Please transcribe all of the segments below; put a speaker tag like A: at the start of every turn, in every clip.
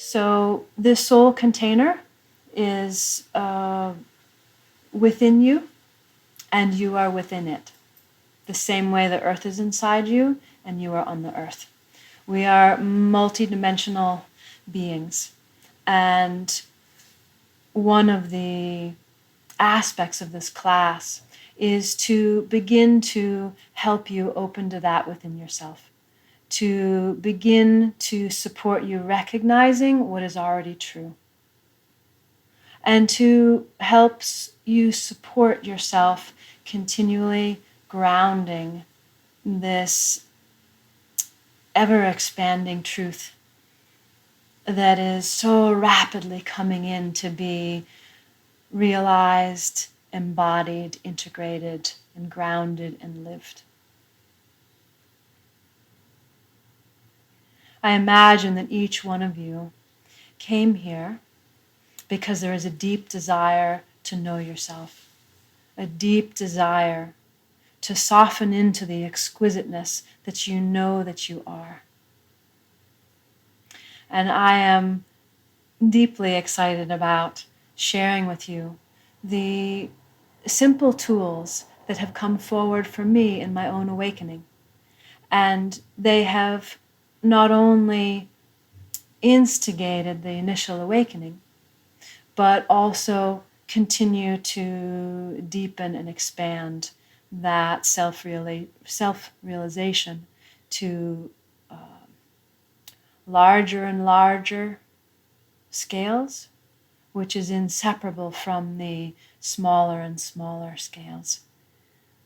A: So this soul container is within you, and you are within it. The same way the earth is inside you, and you are on the earth. We are multidimensional beings. And one of the aspects of this class is to begin to help you open to that within yourself, to begin to support you recognizing what is already true, and to help you support yourself continually grounding this ever-expanding truth that is so rapidly coming in to be realized, embodied, integrated, and grounded and lived. I imagine that each one of you came here because there is a deep desire to know yourself, a deep desire to soften into the exquisiteness that you know that you are. And I am deeply excited about sharing with you the simple tools that have come forward for me in my own awakening. And they have not only instigated the initial awakening, but also continue to deepen and expand that self-realization to larger and larger scales, which is inseparable from the smaller and smaller scales.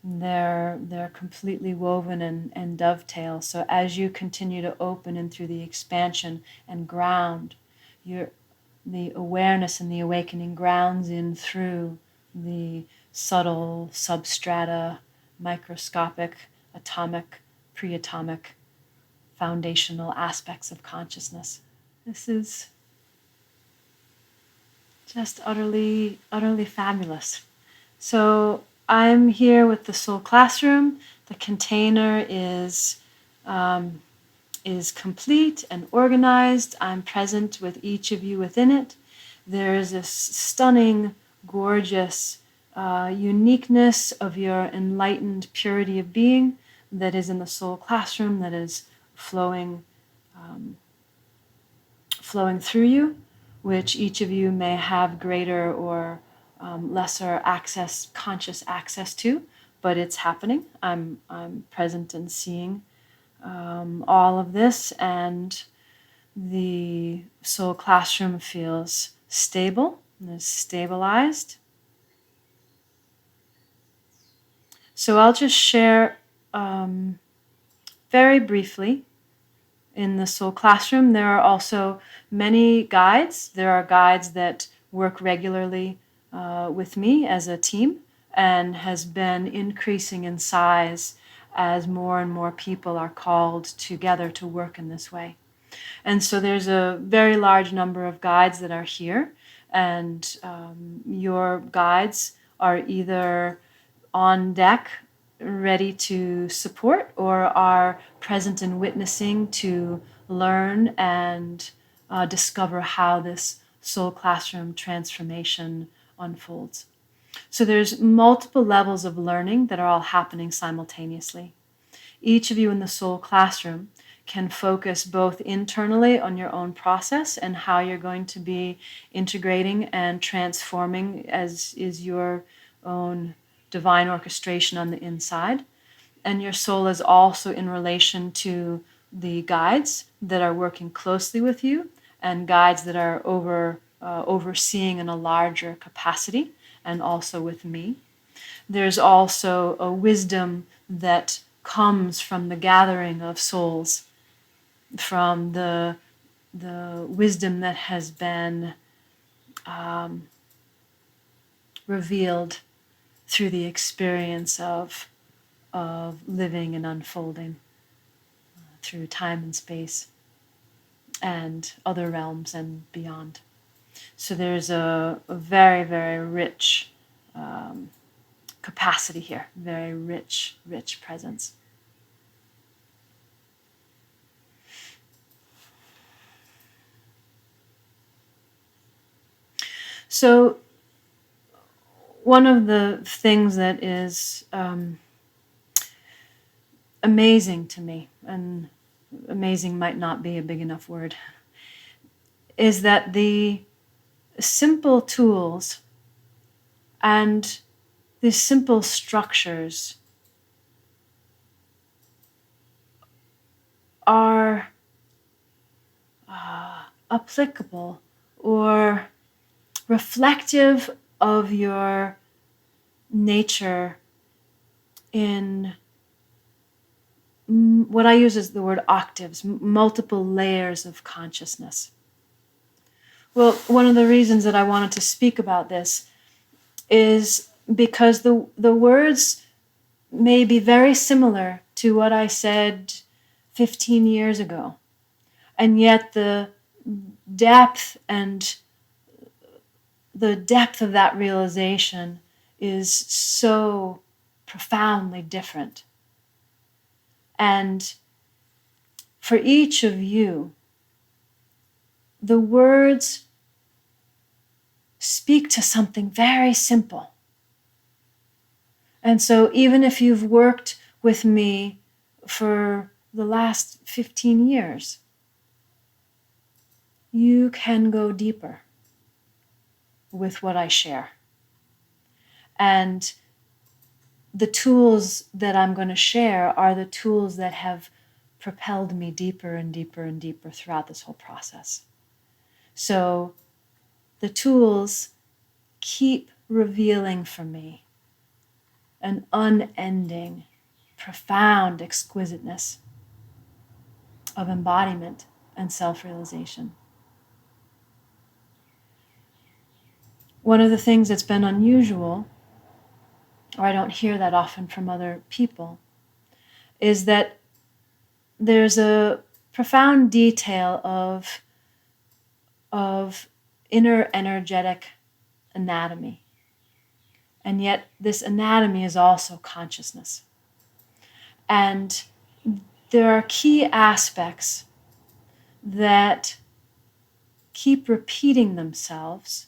A: They're completely woven and dovetail. So as you continue to open in through the expansion and ground, the awareness and the awakening grounds in through the subtle substrata, microscopic, atomic, pre-atomic, foundational aspects of consciousness. This is just utterly, utterly fabulous. So I'm here with the Soul Classroom. The container is complete and organized. I'm present with each of you within it. There is this stunning, gorgeous uniqueness of your enlightened purity of being that is in the Soul Classroom, that is flowing through you, which each of you may have greater or lesser access, conscious access to, but it's happening. I'm present and seeing all of this, and the Soul Classroom feels stable and is stabilized. So I'll just share very briefly. In the Soul Classroom, there are also many guides. There are guides that work regularly with me as a team and has been increasing in size as more and more people are called together to work in this way. And so there's a very large number of guides that are here, and your guides are either on deck ready to support or are present and witnessing to learn and discover how this Soul Classroom transformation unfolds. So there's multiple levels of learning that are all happening simultaneously. Each of you in the Soul Classroom can focus both internally on your own process and how you're going to be integrating and transforming as is your own divine orchestration on the inside. And your soul is also in relation to the guides that are working closely with you and guides that are overseeing in a larger capacity, and also with me. There's also a wisdom that comes from the gathering of souls, from the wisdom that has been revealed through the experience of living and unfolding through time and space and other realms and beyond. So there's a very, very rich capacity here, very rich, rich presence. So one of the things that is amazing to me, and amazing might not be a big enough word, is that the simple tools and the simple structures are applicable or reflective of your nature in what I use is the word octaves, multiple layers of consciousness. Well, one of the reasons that I wanted to speak about this is because the words may be very similar to what I said 15 years ago, and yet the depth of that realization is so profoundly different. And for each of you, the words speak to something very simple. And so even if you've worked with me for the last 15 years, you can go deeper with what I share. And the tools that I'm going to share are the tools that have propelled me deeper and deeper and deeper throughout this whole process. So the tools keep revealing for me an unending, profound exquisiteness of embodiment and self-realization. One of the things that's been unusual, or I don't hear that often from other people, is that there's a profound detail of inner energetic anatomy. And yet this anatomy is also consciousness. And there are key aspects that keep repeating themselves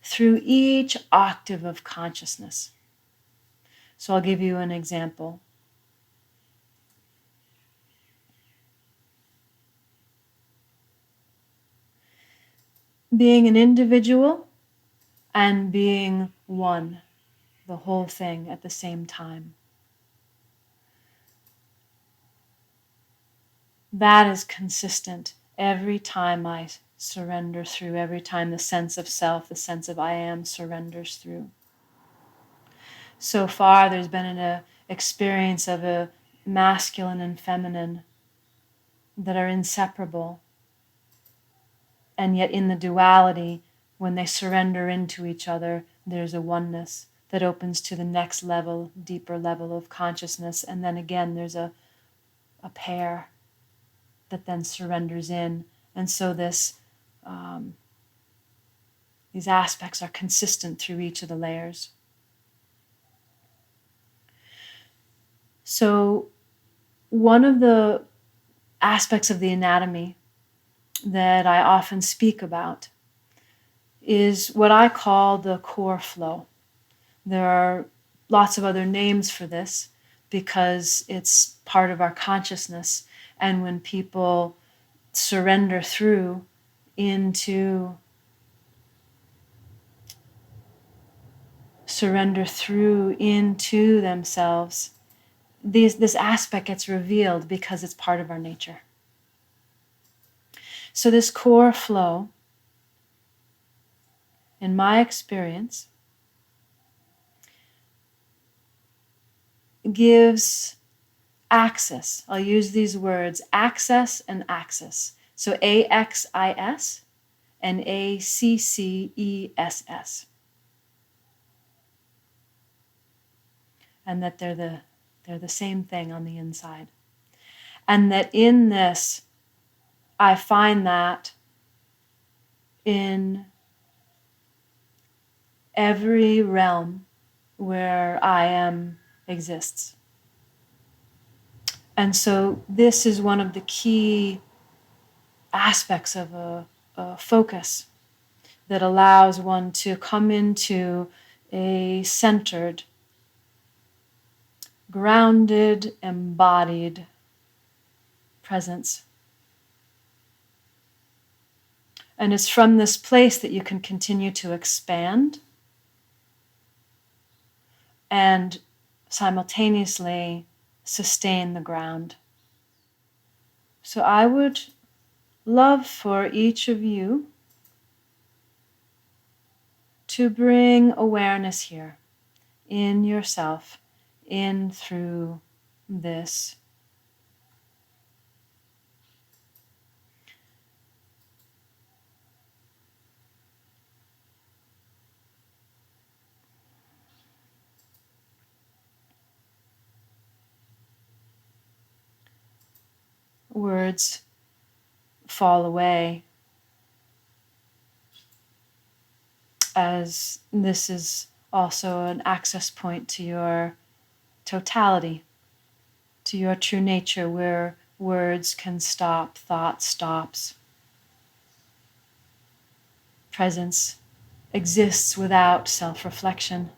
A: through each octave of consciousness. So I'll give you an example. Being an individual and being one, the whole thing at the same time. That is consistent every time I surrender through, every time the sense of self, the sense of I am surrenders through. So far, there's been an experience of a masculine and feminine that are inseparable. And yet in the duality, when they surrender into each other, there's a oneness that opens to the next level, deeper level of consciousness. And then again, there's a pair that then surrenders in. And so these aspects are consistent through each of the layers. So one of the aspects of the anatomy that I often speak about is what I call the core flow. There are lots of other names for this because it's part of our consciousness. And when people surrender through into themselves, this aspect gets revealed because it's part of our nature. So this core flow, in my experience, gives access. I'll use these words, access and axis. So AXIS and ACCESS. And that they're the same thing on the inside. And that in this, I find that in every realm where I am exists. And so this is one of the key aspects of a focus that allows one to come into a centered, grounded, embodied presence. And it's from this place that you can continue to expand and simultaneously sustain the ground. So I would love for each of you to bring awareness here in yourself, in through this. Words fall away as this is also an access point to your totality, to your true nature, where words can stop, thought stops. Presence exists without self-reflection.